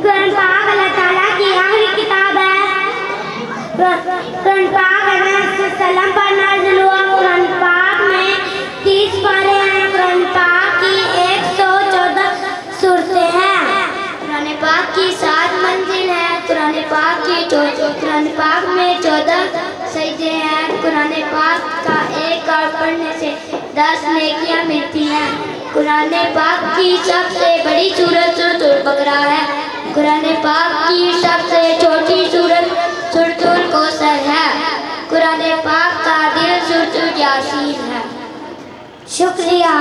कुरान पाक अल्लाह ताला की आखिरी किताब है। कुरान पाक सल्लम पर नाज़िल हुआ। कुरान पाक में 30 पारे हैं। कुरान पाक की 114 सूरतें हैं। कुरान पाक की 7 मंजिल है। कुरान पाक में 14 सजदे हैं। कुरान पाक का एक और पढ़ने से 10 नेकियां मिलती हैं। कुरान पाक की सबसे बड़ी सूरत सूरतुल बकरा है। कुरान पाक की सबसे छोटी सूरत सूरतुल कौसर है। कुरान पाक का दिल सूरतुल यासीन है। शुक्रिया।